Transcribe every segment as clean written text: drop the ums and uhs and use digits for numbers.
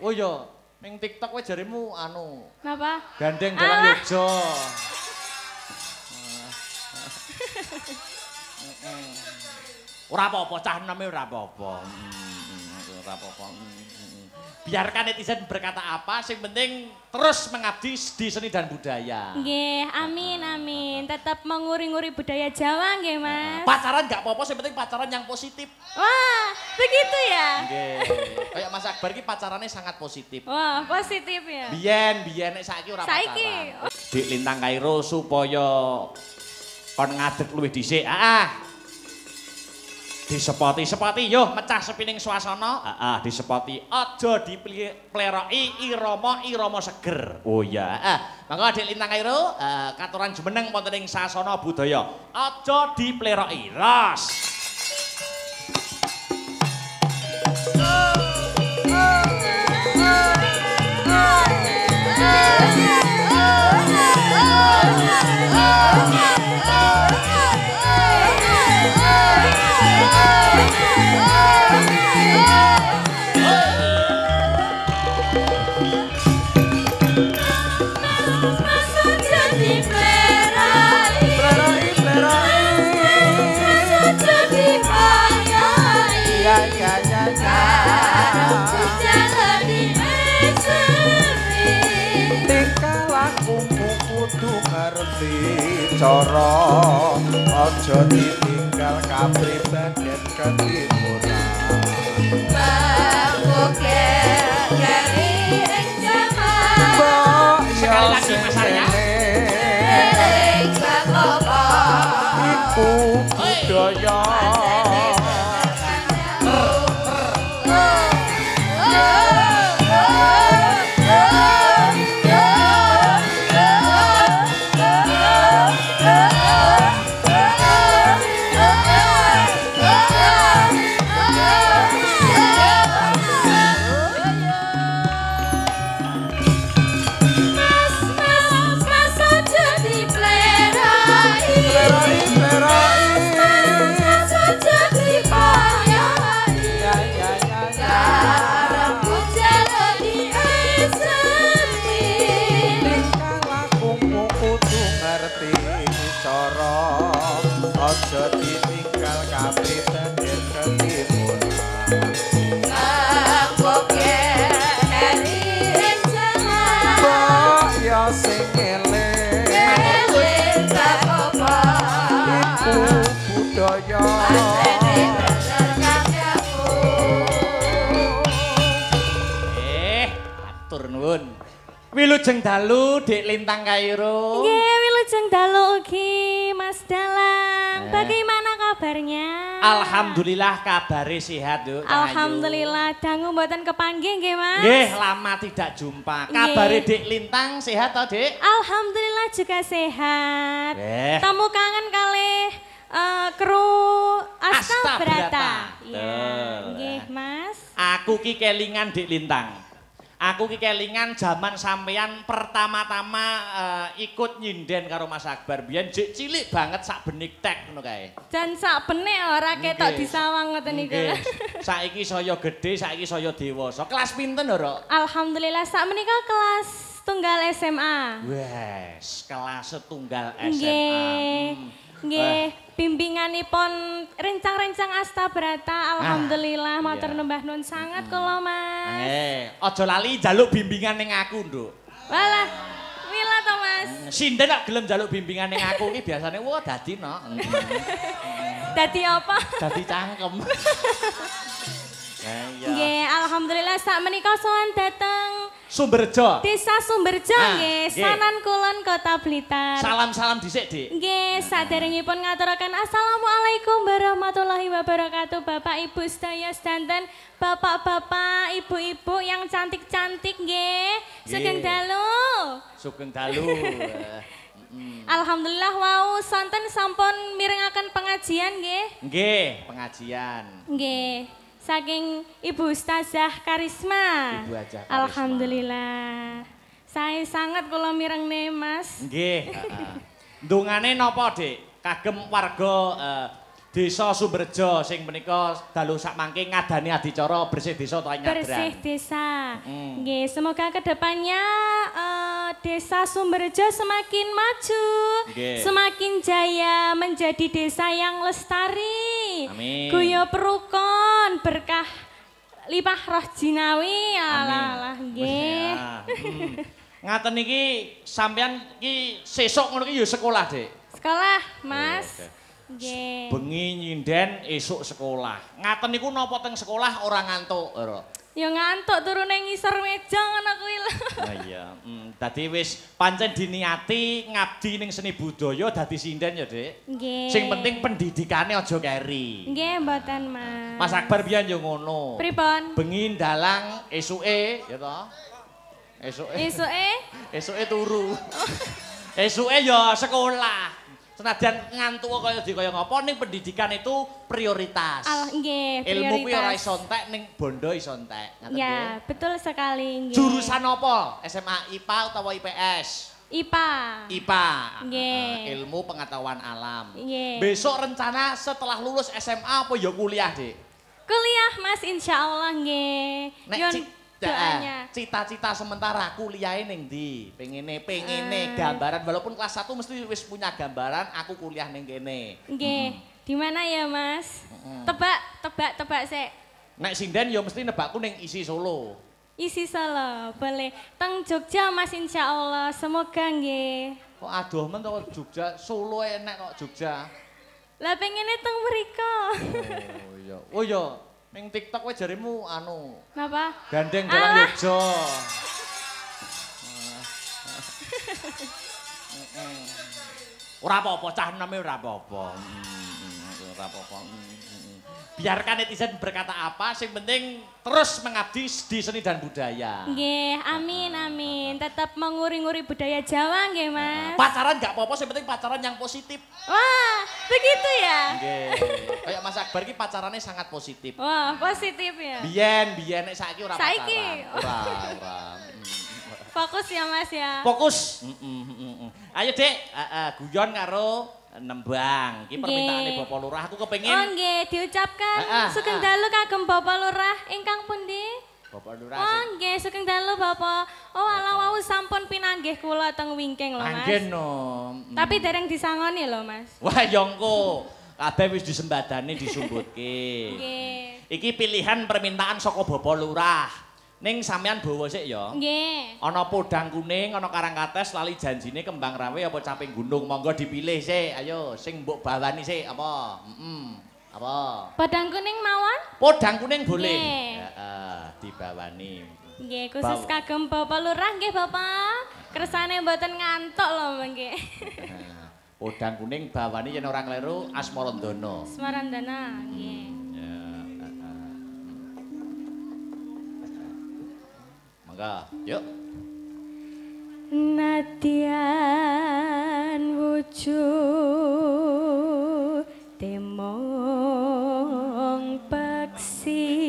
Oh iya, ning TikTok wae jarimu anu. Napa? Gandeng dalam Yogja. Ora apa-apa, cah eneme ora apa-apa. Ora apa-apa. Biarkan netizen berkata apa, sing penting terus mengabdi di seni dan budaya. Nggih, amin amin. Tetap menguri-nguri budaya Jawa nggih, Mas. Pacaran nggak apa-apa, sing penting pacaran yang positif. Wah, begitu ya? Nggih. Kayak Mas Akbar iki pacarannya sangat positif. Wah, positif ya. Biyen nek saiki ora pacaran. Saiki. Dik Lintang Kairo supaya kon ngadeg luwih dhisik. Disepoti yo mecah sepining swasana. Disepoti aja dipleroki irama seger. Oh ya. Mangga Dik Lintang Kairo katuran jumeneng wonten ing sasana budaya. Aja dipleroki. Ras. Cara aja ditinggal kapribaden ketimuran Bangkoke keri ing jaman Sekali lagi Mas Arya ing bakopo iku budaya aja ditinggal kapribaden ketimuran Bangkoke keri ing jaman mbok yo sing ing bakopo iku budaya atur nuwun. Wilujeng dalu Dik Lintang Kairo. Nggih, wilujeng dalu ugi Mas Dalang. Bagaimana kabarnya? Alhamdulillah kabare sehat, Duk. Alhamdulillah, dangu mboten kepanggih nggih, Mas. Nggih, lama tidak jumpa. Kabare Dik Lintang sehat to, Dik? Alhamdulillah juga sehat. Tamu kangen kalih kru Asta Brata. Iya, nggih, Mas. Aku ki kelingan Dik Lintang. Aku ki kelingan zaman sampeyan pertama-tama ikut nyinden karo Mas Akbar. Biyen jek cilik banget sak benik tek ngono kae. Jan sak benik ora ketok disawang ngoten niku. Saiki saya gedhe, saiki saya dewasa. Kelas pinten, Ora? Alhamdulillah sak menika kelas tunggal SMA. Wes, kelas setunggal SMA. Nggih. Nggih, bimbinganipun rencang-rencang Asta Brata. Alhamdulillah matur nembah nuwun sangat kula, Mas. Aja lali njaluk bimbingan ning aku, Nduk. Walah, mila to, Mas. Sinden nek gelem njaluk bimbingan ning aku iki biasane wah dadi no. Dadi apa? Dadi cangkem. Nggih, alhamdulillah sak menika sowan dateng Sumberjo. Desa Sumberjo nggih, Sanan Kulon Kota Blitar. Salam-salam dhisik, Dik. Nggih, saderengipun ngaturaken assalamualaikum warahmatullahi wabarakatuh Bapak Ibu sedaya sedanten, bapak-bapak, ibu-ibu yang cantik-cantik nggih. Sugeng dalu. Sugeng dalu. Alhamdulillah wau sonten sampun mirengaken pengajian nggih. Nggih, pengajian. Nggih. Saking Ibu Ustazah Karisma. Ibu Ajah Karisma. Alhamdulillah. Saya sangat kula mirengne, Mas. Nggih, Ndungane napa, Dik? Kagem warga Desa Sumberjo sing menika dalu sak mangke ngadani adicara bersih desa utawa nyadran. Bersih desa. Nggih, semoga kedepannya desa Sumberjo semakin maju, semakin jaya menjadi desa yang lestari. Amin. Guyub rukun, berkah limpah roh jinawi. Alah nggih. Ngaten iki sampean iki sesuk ngono iki ya sekolah, Dik. Sekolah, Mas. Nggih. Bengi nyinden esuk sekolah. Ngaten niku napa teng sekolah ora ngantuk, ora? Ya ngantuk turu ning ngisor meja ngono kuwi lho. Oh iya, dadi wis pancen diniati ngabdi ning seni budaya dadi sinden ya, Dik. Nggih. Sing penting pendidikane aja keri. Nggih, mboten, Mas. Mas Akbar biyen yo ngono. Pripun? Bengi ndalang esuke ya to. Esuke turu. Esuke ya sekolah. Senadyan ngantuk kaya ngapa ning pendidikan itu prioritas. Nggih, prioritas. Ilmu kuwi ora iso entek ning bondo iso entek. Ngaten Ya, betul sekali nggih. Jurusan apa? SMA IPA utawa IPS? IPA. IPA. Nggih. Ilmu pengetahuan alam. Nggih. Besok rencana setelah lulus SMA apa ya kuliah, Dik? Kuliah, Mas, insyaallah nggih. Nek doanya. Cita-cita sementara kuliahe ning ndi? Pengene gambaran walaupun kelas 1 mesti wis punya gambaran aku kuliah ning kene. Nggih. Di mana ya, Mas? Tebak sik. Nek sinden ya mesti nebakku ning isi Solo. Isi Solo, boleh. Teng Jogja, Mas, insyaallah. Semoga nggih. Kok adoh men to Jogja, Solo enek kok Jogja. Lah pengene teng mriko. Oh iya. Oh iya. Ning TikTok wae jarimu anu. Napa? Gandeng dalam Yogyo. Ora apa-apa, cah eneme ora apa-apa. Ora apa-apa. Biarkan netizen berkata apa, sing penting terus mengabdi di seni dan budaya. Nggih, amin amin. Tetap menguri-nguri budaya Jawa nggih, Mas. Pacaran nggak apa-apa, sing penting pacaran yang positif. Wah, begitu ya? Nggih. Kayak Mas Akbar ki pacarannya sangat positif. Wah, positif ya. Biyen nek saiki ora pacaran. Saiki? Ora. Fokus ya, Mas ya. Fokus. Ayo, Dek, guyon karo nembang. Iki permintaane Bapak Lurah aku kepengin. Oh nggih, diucapkan sugeng dalu kagem Bapak Lurah ingkang pundi? Bapak Lurah. Oh nggih, sugeng dalu Bapak. Oh ala wau sampun pinanggih kula teng wingking lho, Mas. Anggen no. Tapi dereng disangoni lho, Mas. Wah, ya engko. Kabeh wis disembadani disumbutke. Nggih. Iki pilihan permintaan saka Bapak Lurah. Ning sampean bawa sik ya. Nggih. Ana podang kuning, ana karangkates, lali janjine kembang rawe apa caping gunung. Monggo dipilih sik. Ayo sing mbok bawani sik apa? Apa? Podang kuning mawon? Podang kuning boleh. Nggih. Heeh, dibawani. Nggih, khusus kagem Bapak Lurah nggih, Bapak. Kersane mboten ngantuk lho, nggih. Podang kuning bawani yen ora kleru Asmarandana. Asmarandana, nggih. Yuk. Nadyan wujud temong peksi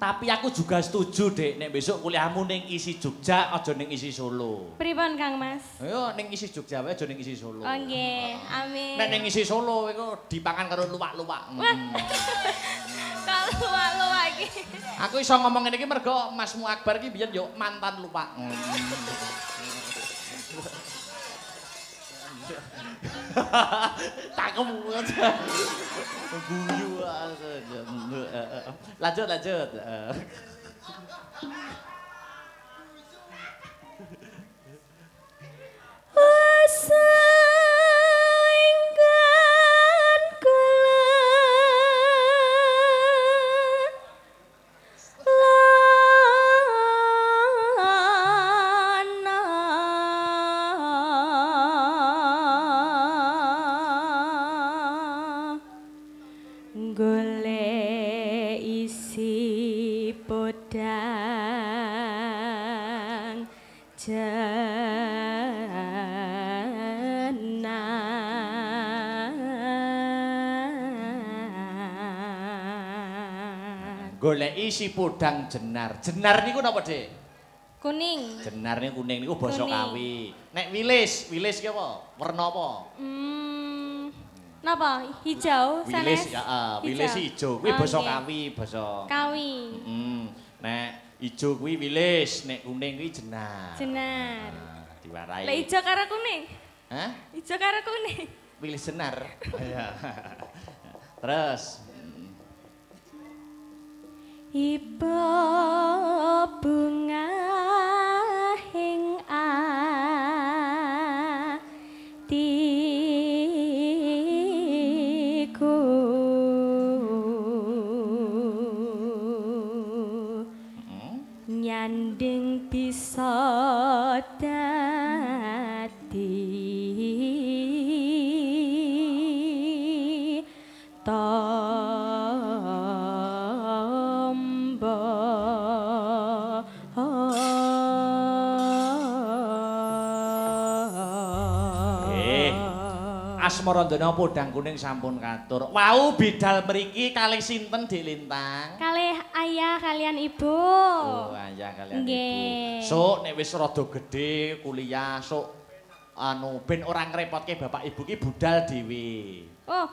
Tapi aku juga setuju, Dek, nek besok kuliahmu ning isi Jogja aja ning isi Solo. Pripun, Kang Mas? Ayo ning isi Jogja wae aja ning isi Solo. Oh nggih, amin. Nek ning isi Solo iku dipangan karo luwak-luwak. Kalau luwak-luwak iki. Aku iso ngomong ngene iki mergo Masmu Akbar iki biyen yo mantan luwak. Cakep aja. Guyu aja. Lanjut. Asa ingkang goleki si podang jenar. Jenar niku napa, Dik? Kuning. Jenar niku kuning niku basa Kuning. Kawi. Nek wilis ki apa? Werna apa? Napa? Hijau, Wilis sanes? ya, wilis ijo. Kuwi basa Oke. Kawi, basa. Kawi. Nek ijo kuwi wilis, nek kuning kuwi jenar. Jenar. Nah, diwarai. Lah ijo karo kuning. Hah? Ijo karo kuning. Wilis jenar. Iya. Terus Iba bunga hing atiku nyanding bisa dadi Asmarandana podang kuning sampun katur. Wau bidal mriki kalih sinten Dik Lintang? kalih ayah kalian ibu. Oh, ayah kalian Nggih. ibu. Sok nek wis rada gedhe kuliah, sok ben ora ngrepotke bapak ibu ki budal dhewe. Oh,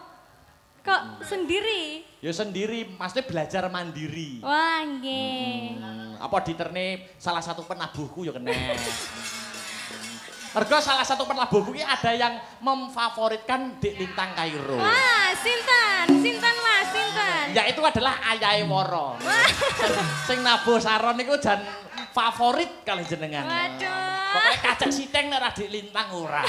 kok sendiri? Ya sendiri, maksudnya belajar mandiri. Wah, nggih. Apa diterne salah satu penabuhku ya kena. Mergo salah satu penabuhku ki ada yang memfavoritkan Dik Lintang Kairo. Wah, sinten? Sinten Mas, sinten? Ya itu adalah ayahe Wara. Sing nabuh saron niku jan favorit kali jenengan. Waduh. Pokoke kacek sitheng nek ora Dik Lintang ora.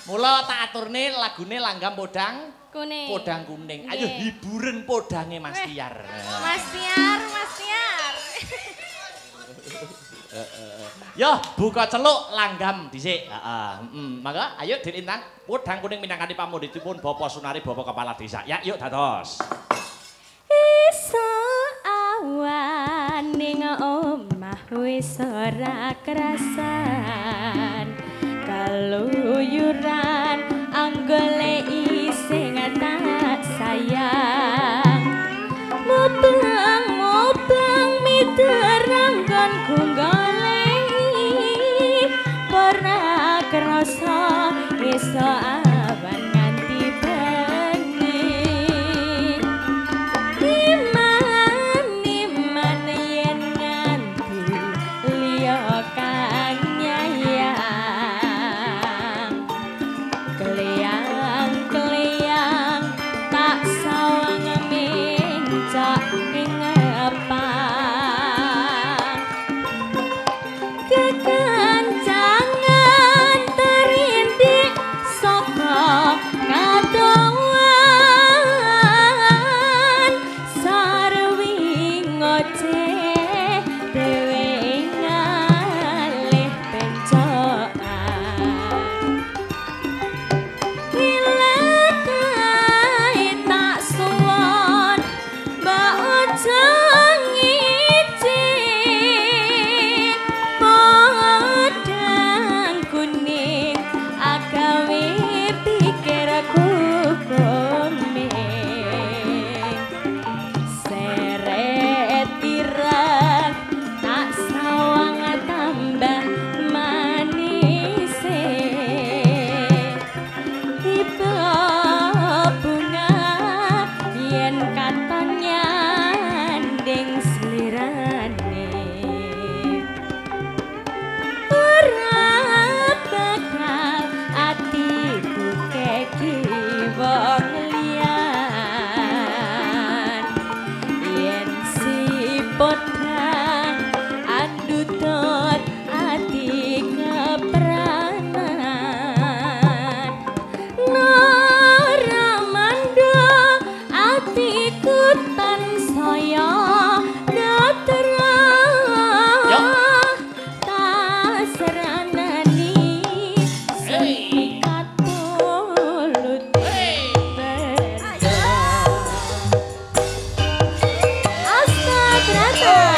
Mula tak aturne lagune langgam podang Kuning. podang kuning. Ayo Nggih. hiburen podange Mas Tiar. Mas Tiar, Mas Tiar. Yo buka celuk langgam dhisik. Heeh. Mangga ayo Dik Lintang podang kuning minangkani pamundhitipun Bapak Sunari Bapak Kepala Desa. Ya yuk dados. Iso awan ning omah wis ora kerasan kaluyuran anggoleki sing tak sayang mubang miterang nggonku goleki ora krasa iso awan nganti bengi Iman yen nganti liya kang nyayang Kleyang-kleyang tak sawang mencak ing ngepang Kekancangan terindik saka ngadoan sarwi ngoceh dewe ngalih pencokan Ilakai tak suwon mbak ojang icin podang kuning agawe pikirku komeng seret tirang tak sawang tambah manise Iba bunga yen katon nyanding slirane ora bakal atiku keki wong liyan yen si podang andutut ati kepranan Naramanda atiku tansaya Yo. daterah tasranani Hey. katulut Hey. Astagrata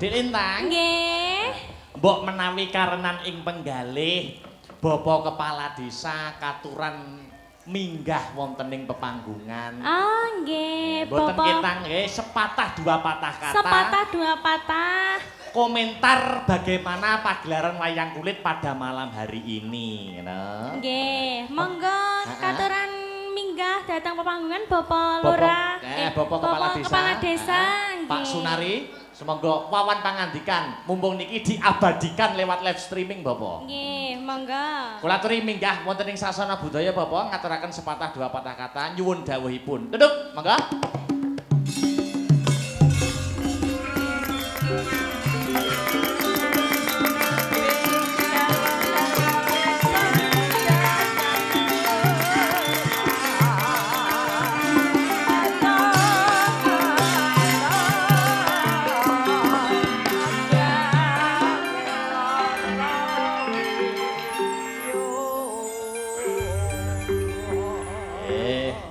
Dik Lintang. Nggih. Mbok menawi karenan ing penggalih Bapak Kepala Desa katuran minggah wonten ing pepanggungan. Oh, nggih, Mboten Bapak. kita nggih sepatah dua patah kata. Sepatah dua patah. Komentar bagaimana pagelaran wayang kulit pada malam hari ini, ngono. Nggih, monggo katuran minggah datang pepanggungan Bapak Bapak Lurah. Bapak Kepala Desa. Kepala Desa. Pak nggih. Sunari, semoga wawan pangandikan mumpung niki diabadikan lewat live streaming Bapak. Nggih, monggo. Kula aturi minggah wonten ing sasana budaya Bapak ngaturaken sepatah dua patah kata nyuwun dawuhipun. Duduk, monggo.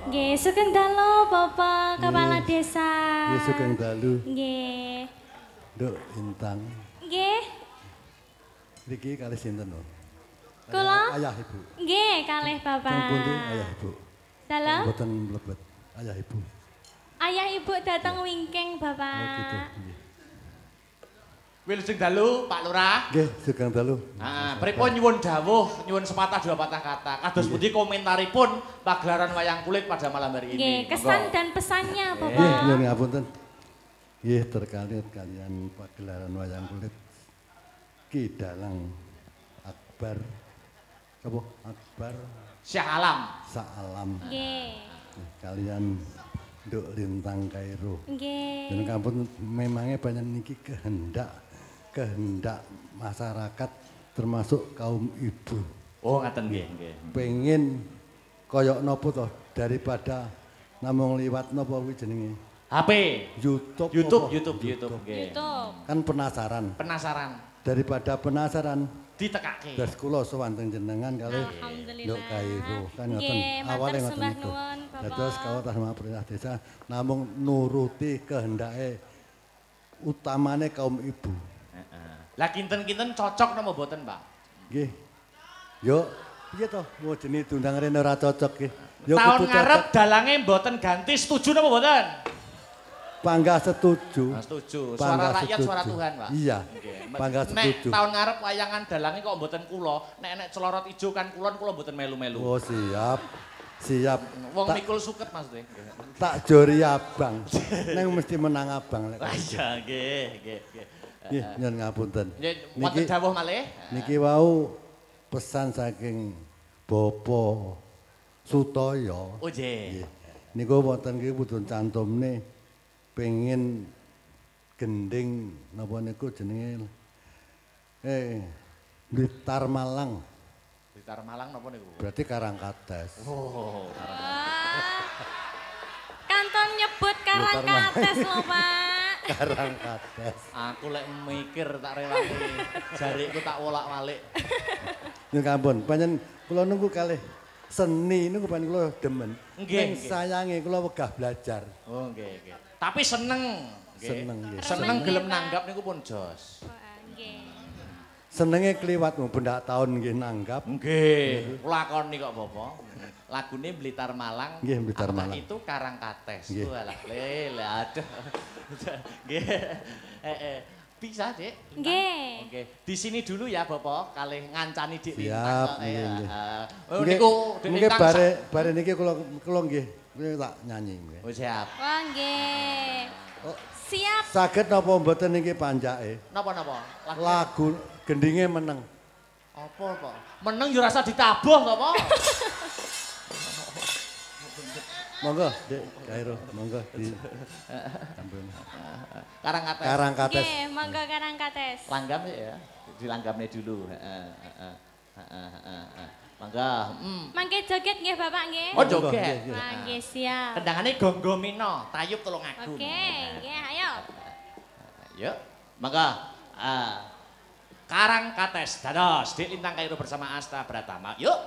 Nggih, sugeng dalu Bapak Kepala Desa. Nggih sugeng dalu. Nggih. Nduk Intang. Nggih. Niki kalih sinten lho? Kula? Ayah Ibu. Nggih, kalih Bapak. Teng pundi Ayah Ibu? Dalam? Mboten mlebet. Ayah Ibu. Ayah Ibu datang wingking, Oh gitu. Bapak. Nggih. Wilujeng dalu Pak Lurah. Nggih sugeng dalu. Pripun nyuwun dawuh, nyuwun sepatah dua patah kata. Kados pundi komentaripun pagelaran wayang kulit pada malam hari Nggih, ini. kesan Monggo. dan pesannya, Nggih Bapak. nyuwun ngapunten. Nggih terkait kalian pagelaran wayang kulit Ki Dalang Akbar. Apa? Akbar Syah Alam. Saalam. Nggih. Kalian Nduk Lintang Kairo. Nggih. Dan kampun memangnya banyak niki kehendak masyarakat termasuk kaum ibu Oh, ngaten nggih, nggih. pengen koyok nopo toh daripada namung liwat nopo kuwi jenenge HP, YouTube YouTube, apa? YouTube, nggih. YouTube. Kan penasaran Penasaran daripada penasaran ditekake. das kula sowan teng jenengan kalih Alhamdulillah. Nduk Kairo kan ngoten Nggih, matur awale ngoten sembah niku nuwun, Bapak. dados kawatah sama perintah desa namung nuruti kehendake utamane kaum ibu. Lah kinten-kinten cocok napa mboten, Pak? Nggih. Yo, piye to? Mau jenenge diundang rene ora cocok nggih. Yo Tahun kudu ngarep cocok. dalange mboten ganti, setuju napa mboten? Pangga setuju. Setuju. Pangga Suara rakyat, setuju. suara Tuhan, Pak. Iya. Nggih. Pangga setuju. Nek tahun ngarep wayangan dalange kok mboten kula, nek celorot ijo kan kulon kula mboten melu-melu. Oh, siap. Siap. Wong Tak, mikul suket maksudnya. tak jori abang. Neng mesti menang abang lek. Ah iya, nggih, nggih, nggih. Nggih, nyuwun ngapunten. Nggih, wonten dawuh malih. Niki wau pesan saking Bapak Sutoyo. Oh nggih. Nggih. Niku wonten iki pudun cantumne pengen gending napa niku jenenge Blitar Malang. Blitar Malang napa niku? Berarti Karangkates. Oh. Kanton nyebut Karangkates lho, Pak. Karangkates. Aku lek mikir tak rewangi. Jariku tak wolak-walik. Nyun kampun, panjen kula nunggu kalih seni niku panjen kula demen. Nggih, Ning nggih. sayange kula wegah belajar. Oh nggih, nggih. Tapi seneng. Nggih. Seneng, nggih. Seneng Seneng, gelem Pak. nanggap niku pun jos. Nggih. Senenge kliwat bendak taun nggih nanggap. Nggih. Lakoni kok Bapak. Lagune Blitar Malang. Nggih, Blitar Apakah Malang. itu Karangkates. Nggih. Walah, lele aduh. Nggih. Bisa, Dik? Nggih. Oke, di sini dulu ya Bapak, kalih ngancani Dik Siap, Lintang kok, nggih, ya. nggih. Oh Nggih, niku Dik mungkin Lintang bare niki kula nggih tak nyanyi nggih. Oh siap. Wah, nggih. Oh, Siap. saged napa mboten niki panjake? Napa-napa? Lagu gendinge meneng. Apa, Pak? Meneng yo rasa ditabuh kok, Pak. Monggo, Dik Kairo, monggo di ampun. Karangkates. Karangkates. Nggih, monggo Karangkates. Langgam ya, dilanggamnya dulu. Mangga. Mangke joget nggih, Bapak nggih. Oh joget. Nggih, Wah, nggih siap. Kendangane Gonggomino, tayub tulung aku. Oke, nggih, ayo. Yuk, mangga. Karangkates dados Dik Lintang Kairo bersama Asta Pratama. Yuk.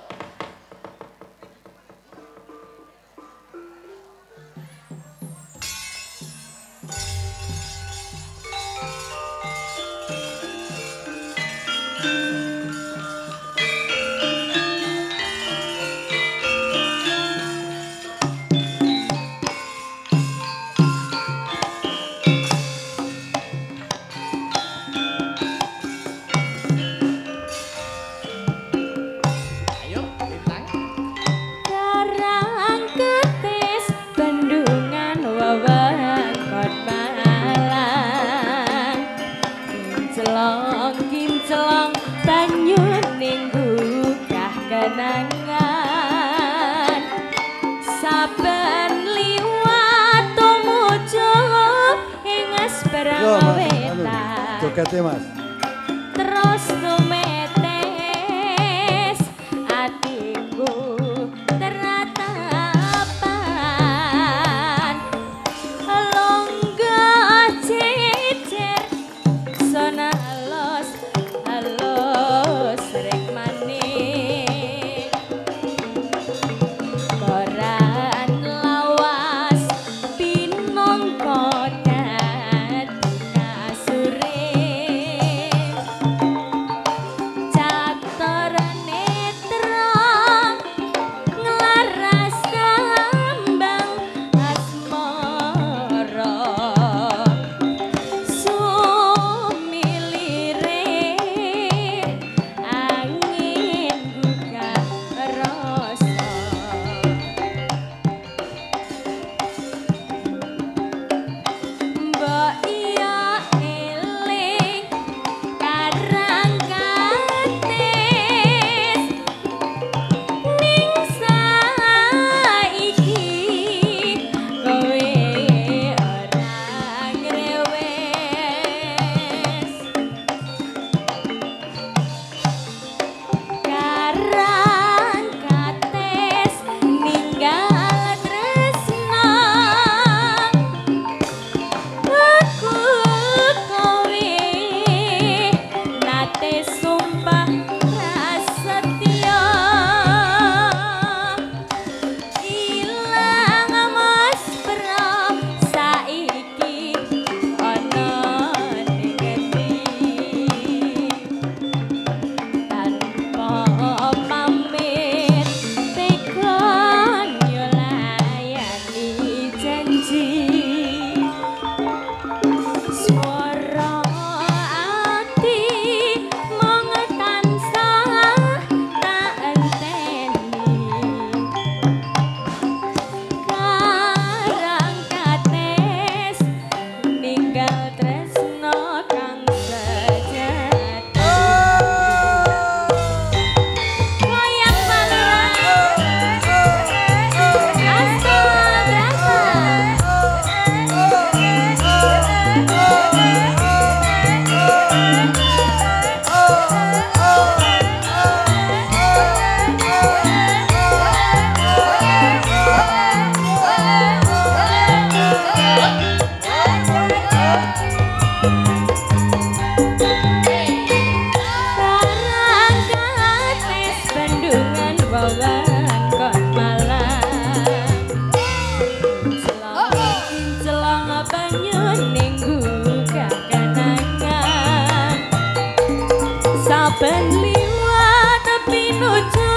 Monggo, Mas. wetan. Jogete, Mas. Terus tumetes atiku teratapan longga cecer sona halus halus rek manik koran lawas pinongko dadi kasure catur netra nglaras kambang asmara sumilire angin buka rasa mbok iya eling karang kates ning saiki kowe ora ngrewes karang kates ninggal tresna aku kowe nate sumpah prasetya ilang mesra saiki ana ning ngendi tanpa pamit tekan yo layani janji swara ati mong tansah tak enteni karang kates ninggal tresno kang sejati koyang pangeran karang kates bendungan wewengkon malang celong banyu ning kenangan saben liwat pinuju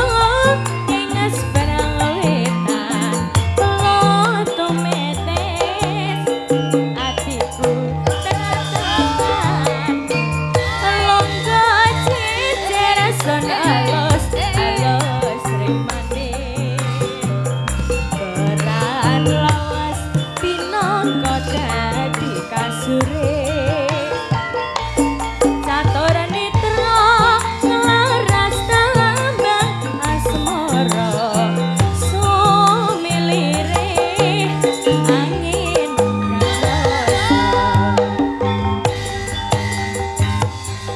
ing seberang wetan telo tumetes atiku teratapan longga cecer son alus alus rek manik koran lawas pinangka dadi kasure catur netra nglaras tambang asmara sumilire angin rasa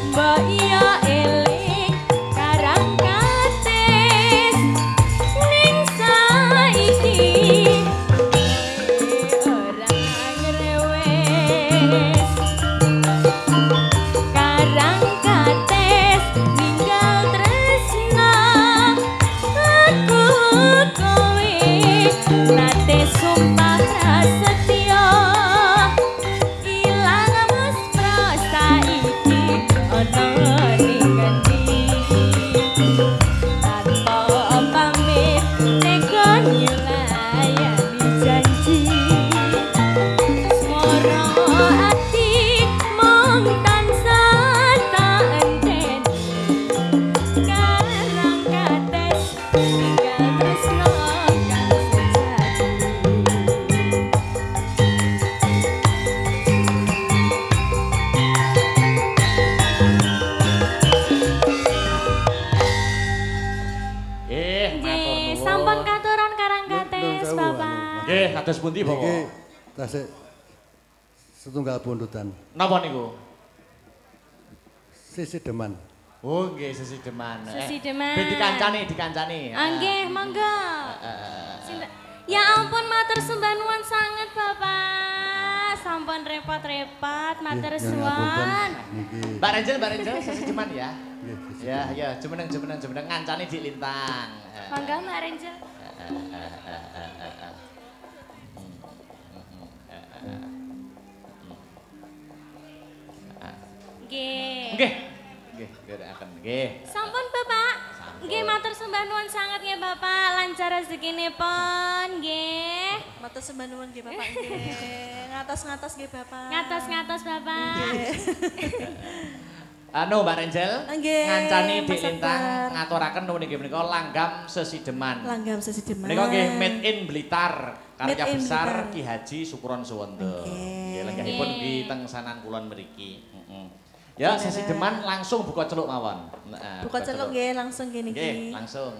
mbok iya eling karang kates ning saiki ora ngrewes karang kates ninggal tresna aku kowe nate sumpah prasetya ilang mesra saiki ana ning ngendi tanpa pamit tekan nyulayani janji swara ati mong tansah tak enteni karang kates ninggal tresno kang sejati Nggih, sampun katuran karang kates, Bapak. Nggih, kados pundi, Iki Bapak? tasik setunggal pundutan. Napa niku? Sisi deman. Oh nggih sesideman. Sesideman. Ben dikancani. Nggih, monggo. Ya ampun matur sembah nuwun sanget Bapak. Sampun repot-repot matur suwun. Niki. Mbak Renjel sesideman ya. Nggih, sisi Ya, jumeneng ngancani Dik Lintang. Monggo Mbak Renjel. Nggih. Nggih. Sampun Bapak. Nggih matur sembah nuwun sanget nggih Bapak. Lancar rezekinipun nggih. Matur sembah nuwun nggih Bapak nggih. Ngatos-ngatos nggih Bapak. Ngatos-ngatos Bapak. Anu Mbak Renjel, Nggih, ngancani Dik Mas Lintang Akbar. ngaturaken nuwun nggih menika langgam sesideman. Langgam sesideman. Menika nggih made in Blitar, karya Made in besar Blitar. Ki Haji Sukuron Suwondo. Nggih, lenggahipun nggih teng sanan kulon mriki. Ya, sesideman langsung buka celuk mawon. Buka celuk nggih langsung gini Nggih, langsung.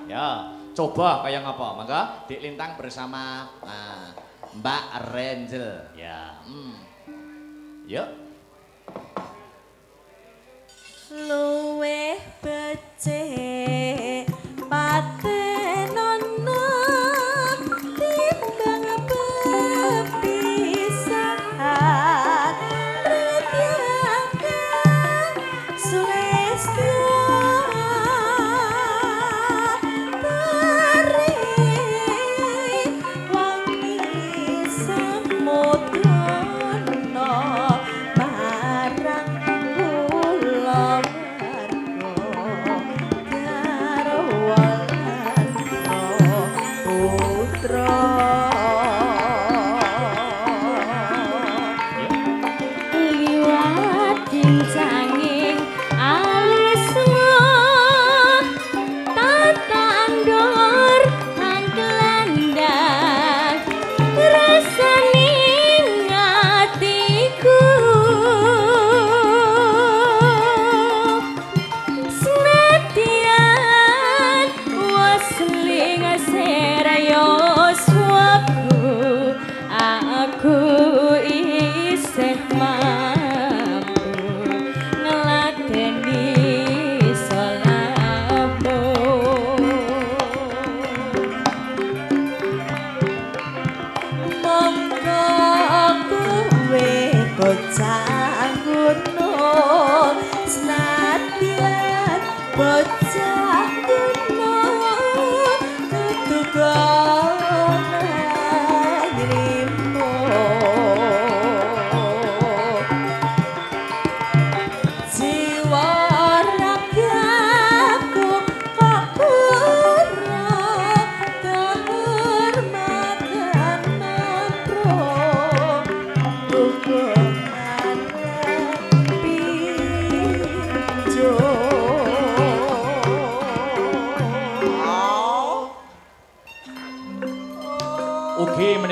Ya, coba kaya ngapa? Mangga Dik Lintang bersama Mbak Renjel. Ya. Yuk. Luweh becik patenono timbang bepisahan retyakan sulestya tari wangi semudono marang kula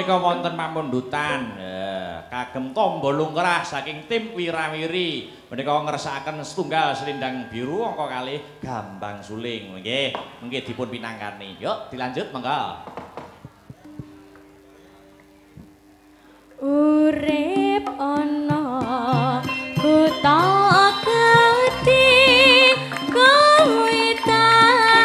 Wonten pamundutan kagem tombo lungkrah saking tim Wirawiri menika ngersakaken setunggal selindang biru angka kalih Gambang Suling nggih mengki dipun pinangkani yuk dilanjut monggo urip ana kutha gedhe kowe tatokane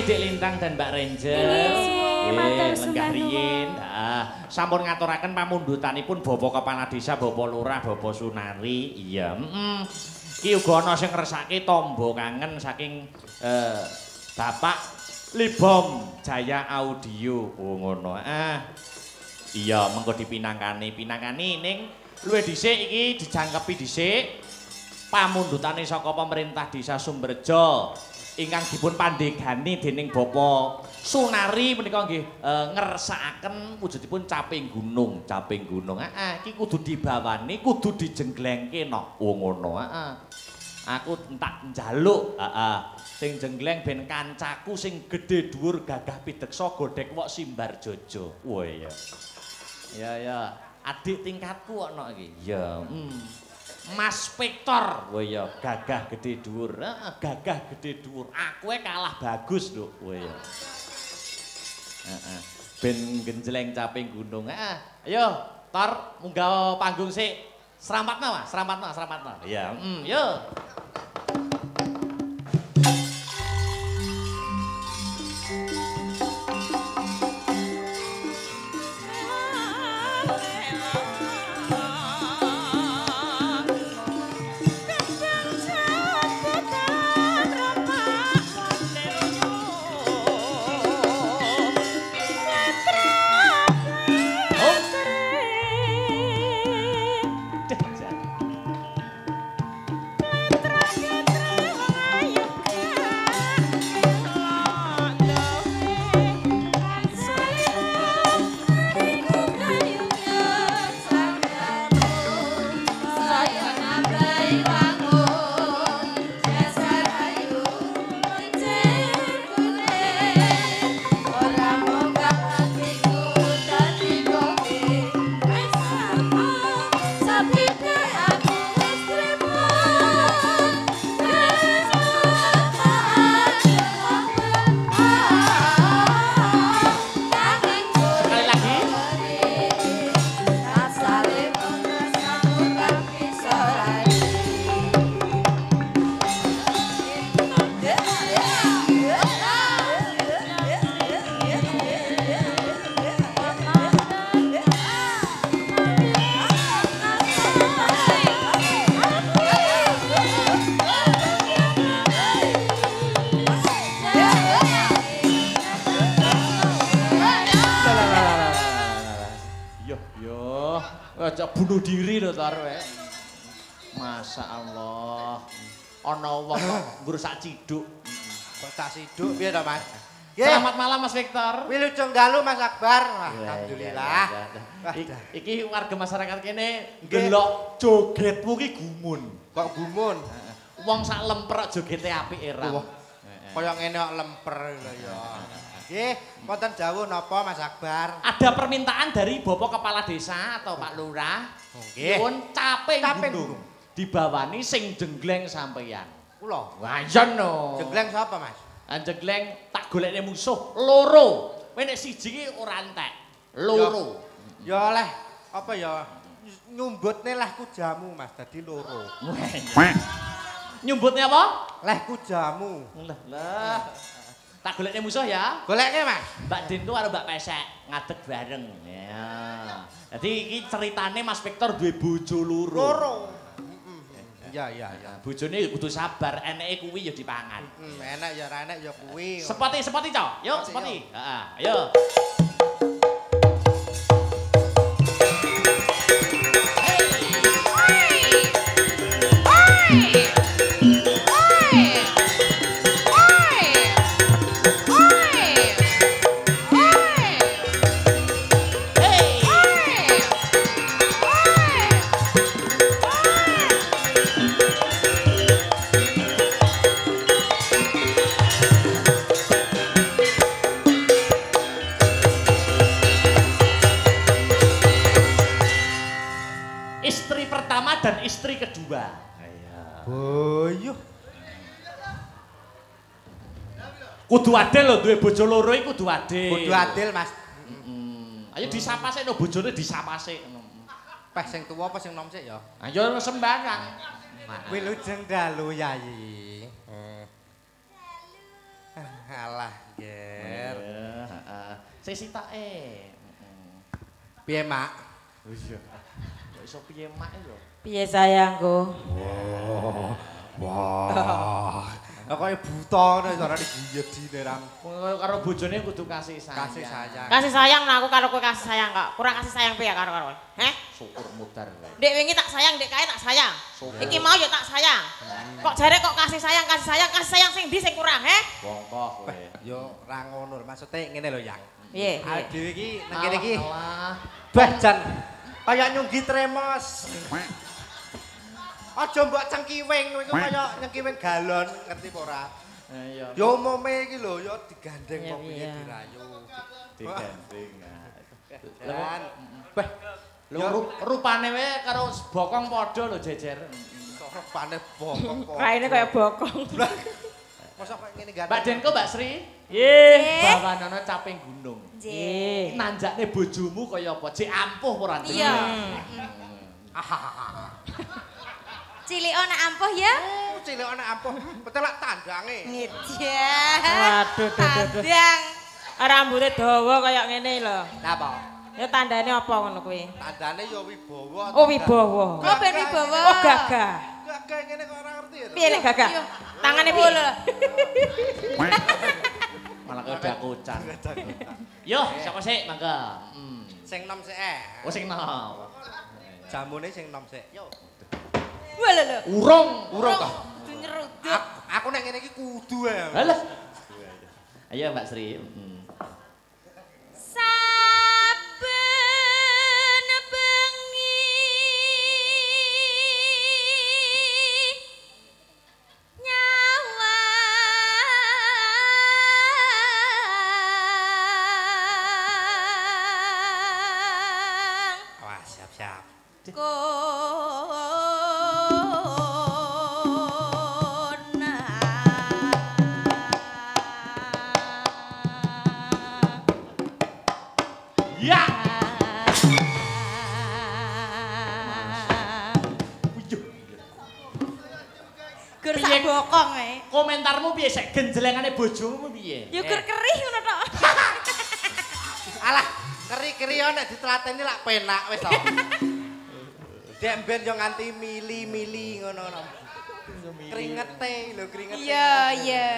Dik Lintang dan Mbak Ranger. Matur sembah Riyin. nuwun. Sampun ngaturaken pamundutanipun Bapak Kepala Desa, Bapak Lurah, Bapak Sunari. Iya, Ki uga ana sing ngresake tamba kangen saking Bapak Libom Jaya Audio. Oh ngono. Iya, mengko dipinangkani ning luwih dhisik iki dijangkepi dhisik pamundutane saka pemerintah Desa Sumberjo ingkang dipun pandegani dening Bapak Sunari menika nggih ngersakaken wujudipun caping gunung. Iki kudu dibawani, kudu dijenglengke no. Oh ngono. Aku entak njaluk, sing jengleng ben kancaku sing gedhe dhuwur gagah pideksa godhek wok simbar jojo. Wah iya. Ya, adik tingkatku ana iki. Ya, Mas Victor. Wah iya, gagah gedhe dhuwur. Gagah gedhe dhuwur. Aku kalah bagus lho. Wah iya. Ben genjleng caping gunung. Ayo, Tor, munggah panggung sik. Serampatno, Mas. Serampatno. Iya, yo. Bunuh diri lho Tar wek. Masya Allah. Ana wong ngrusak ciduk. Kok tak siduk piye to, Mas? Selamat malam Mas Victor. Wilujeng dalu Mas Akbar. Alhamdulillah. Iki warga masyarakat kene ndelok jogetmu ki gumun. Kok gumun? Wong sak lemper jogete apik era. Kaya ngene kok lemper lho ya. Nggih, wonten dawuh napa Mas Akbar? Ada permintaan dari Bapak Kepala Desa atau Pak Lurah. Nggih. Nyuwun caping gunung. Dibawani sing jengleng sampeyan. Kula. Wah iya no. Jengleng sapa, Mas? Jengleng tak golekne musuh loro. Kowe nek siji ki ora entek. Loro. Ya oleh apa ya nyumbutne lehku jamu Mas dadi loro. Nyumbutne apa? Lehku jamu. Lah. Tak golekne musuh ya. Goleke Mas. Mbak Dintu karo Mbak Pesek ngadeg bareng. Ya. Jadi iki ceritane Mas Victor duwe bojo loro. Loro. Iya. Bojone kudu sabar, eneke kuwi ya dipangan. Enak ya ora enak ya kuwi. Sepoti, Cok. Yuk, sepoti. Heeh, ayo. Istri pertama dan istri kedua. Boyuh. Kudu adil lho duwe bojo loro iki kudu adil. Kudu adil, Mas. Ayo disapa sik no bojone disapa sik. Peh sing tuwa apa sing nom sik ya? Ayo sembarang. Wilujeng dalu Yayi. Alah. Ger. Heeh. Sesitake. Piye, Mak? Oh iya. Kok iso piye mak yo? Piye sayangku? Wah. Kok buta ngono carane giyedine rang. Karo bojone kudu kasih sayang. Kasih sayang. Kasih sayang nah aku karo kowe kasih sayang kok. Kurang kasih sayang piye karo kowe? Heh? Syukur mudar wae. Dek wingi tak sayang, dek kae tak sayang. Iki mau yo tak sayang. Kok jare kok kasih sayang sing ndi sing kurang, heh? Bongkok kowe. Yo ora ngono, maksude ngene lho, Yang. Piye? Awake dhewe iki nang kene iki Alah. bah jan kaya nyunggi tremos. Aja mbok cengkiwing, kowe kaya nyengkiwing galon, ngerti apa ora? Iya. Yo umume iki lho, yo digandeng Iya, kok piye iya. dirayu. Digandeng. Dan Bah, lho rupane wae karo bokong padha lho jejer. rupane bokong. Raine kaya bokong. Mosok kok ngene gandeng. Mbak Denko, Mbak Sri, Nggih. bawanana caping gunung. Nggih. Nanjakne bojomu kaya apa? Jek ampuh ora ndek. Iya. Cilik ana ampuh ya? Cilik ana ampuh, betelak tandange. Ngidya. Waduh, Tandang. Rambutnya dawa kaya ngene lho. Napa? Ya tandane apa ngono kuwi? Tandane ya wibawa. Oh wibawa. Kok ben wibawa? Oh gagah. Gagah ngene kok ora ngerti ya. Piye nek gagah? Tangane piye? Malah kaya dakucan. Yo, sapa sik mangga? Sing nom sik. Oh sing nom. Jamune sing nom sik. Yo. Wah lho. Urung kok. Nyeruduk. Aku nek ngene iki kudu ae. Halah. Ayo Mbak Sri. Saben bengi nyawa Wah, siap-siap. Ya. Gur sak bokong ae. Komentarmu piye sik genjlengane bojomu piye? Ya gur kerih ngono tok. Alah, keri-keri yo nek ditlateni lak penak wis to. Dek ben yo nganti mili-mili ngono. Kringete lho, kringete. Iya, iya.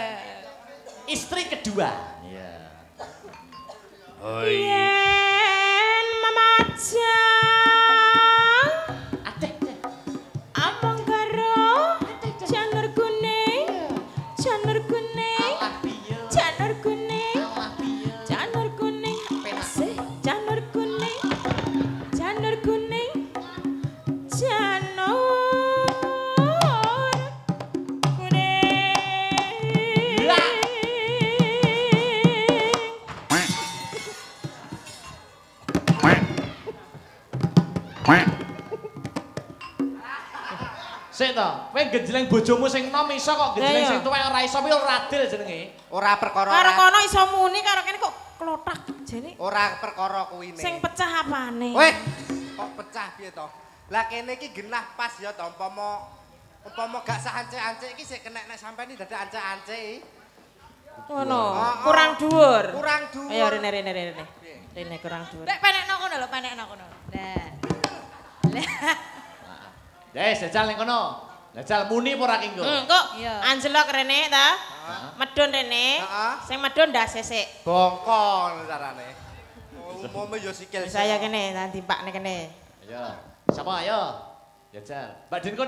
Istri kedua. Iya. Yen memajang Adeh. among karo janur kuning. Janur kuning. Alah piye? Janur kuning. Alah piye? Janur kuning. Asih, janur kuning. Janur kuning. Janur kuning. Lah. Sik to, kowe genjleng bojomu sing nom iso kok genjleng Lah, iya. sing tuwek ora iso kuwi ora adil jenenge. Ora perkara Karo kono iso muni karo kene kok klothak jene. ora perkara kuwine. Sing pecah apane? Weh, kok pecah piye to? Lah kene iki genah pas ya to umpama gak sahancek-ancek iki sik kena nek sampeyan dadi ancek-ancek. Ngono. Oh, Kurang dhuwur. Kurang dhuwur. Ayo rene. Rene kurang dhuwur. Nek penekno kono lho, penekno kono. Lah. Yes, jajal ning kono. Jajal muni apa ora kengko? Kok Iya. anjelok rene ta? Medun rene. Heeh. Sing medun ndak sesek. Bongkong carane. Umume yo sikil. Saya kene nanti Pak kene. Ayo. Sapa ayo? Jajal. Mbak Denko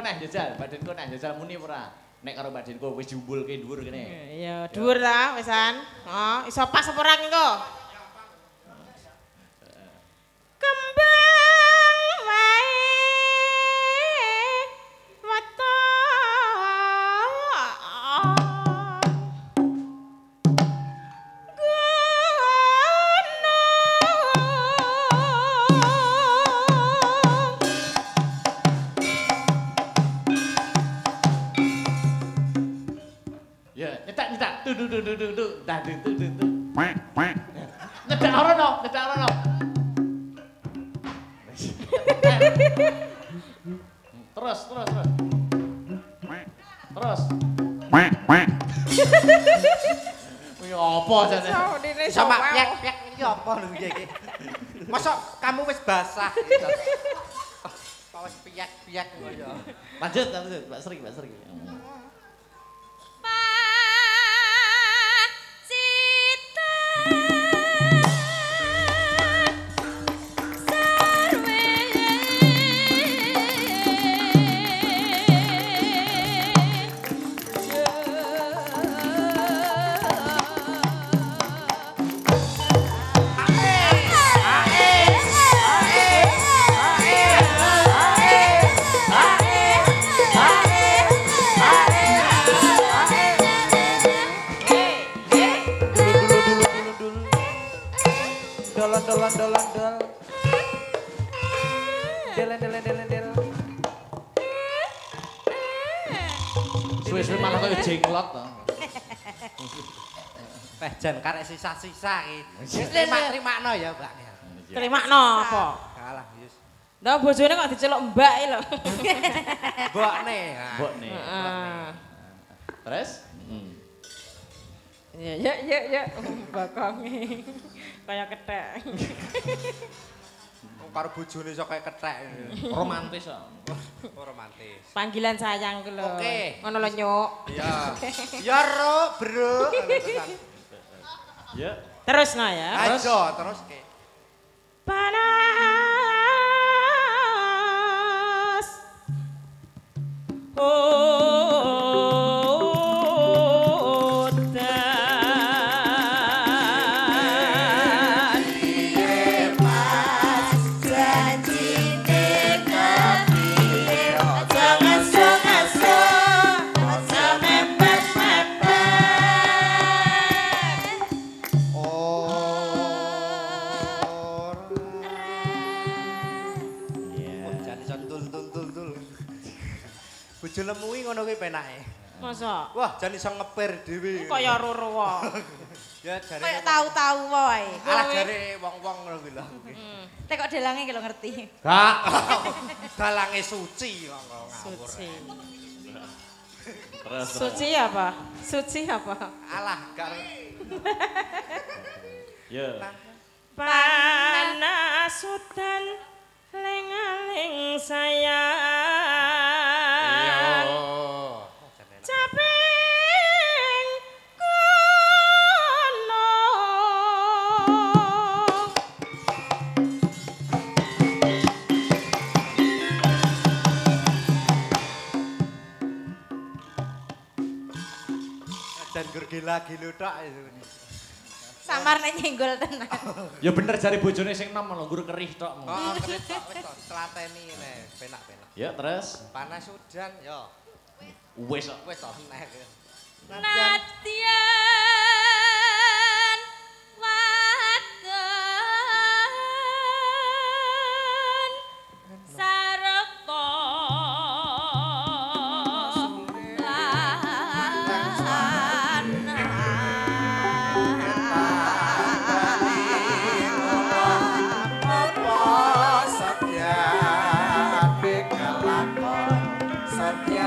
neh, jajal. Mbak Denko neh, jajal muni apa ora? Nek karo Mbak Denko wis diumbulke dhuwur kene. Iya, dhuwur ta wisan. Oh, iso pas apa ora engko? Kembang wae Ya, nyetak. Tuh. Dah tuh. Nyetak ora no. Terus. Yo apa jane? Sama piak-piak iki apa lho iki? Masa kamu wis basah gitu. Kok wis piak-piak kok ya. Lanjut, Mbak Sri. Suwe-suwe malah kaya jenglot to. Jan karek sisa-sisa iki. Terima-terima ya, Mbak. Terimakno apa? Kalah, Yus. Lah bojone kok diceluk mbak iki lho. Mbokne. Mbokne. Terus? Ya. Bokonge. Kaya kethek. Karo bojone iso kaya kethek. Romantis kok. Oh, romantis. Panggilan sayang ku lho. Oke. Ngono lho, Nyuk. Iya. Ya, Bro. Ya. Terus no ya. Ayo, terus ke. Panas. Bojo lemui ngono kuwi penake. Masa? Wah, jan iso ngepir dhewe. Kaya roro wae. Ya jare. Kayak tahu-tahu wae. Alah jare wong-wong ngono kuwi lho. Tek kok delange ki lho ngerti. Gak. Dalange suci kok ngawur. Suci. Terus. Suci apa? Suci apa? Alah gak. Ya. Panas udan lengaling sayang. Caping kono. Dan gergela-gelo tok. Samar nek nyenggol tenan. Ya bener jare bojone sing nom lho nggur kerih tok. Oh, kerip tok wis tok tlateni ngene, penak-penak. Ya terus. Panas udan yo. Wis kok. Wis tok nek. Nadyan wadon sarekta Satya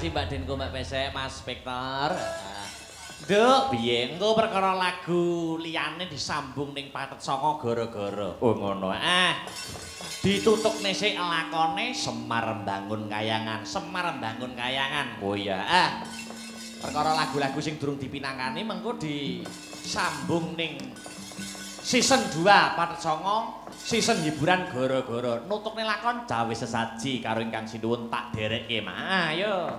Mbak Denko, Mbak Pesek, Mas Spektor. Duk, piye engko perkara lagu liyane disambung ning Pathet Sanga gara-gara. Oh ngono. Ditutukne sik lakone Semar Mbangun Kayangan, Semar Mbangun Kayangan. Oh ya. Perkara lagu-lagu sing durung dipinangkani mengko disambung ning season 2 Pathet Sanga, season hiburan gara-gara. Nutukne lakon Jawi Sesaji karo ingkang sinuwun tak derekke. Ayo.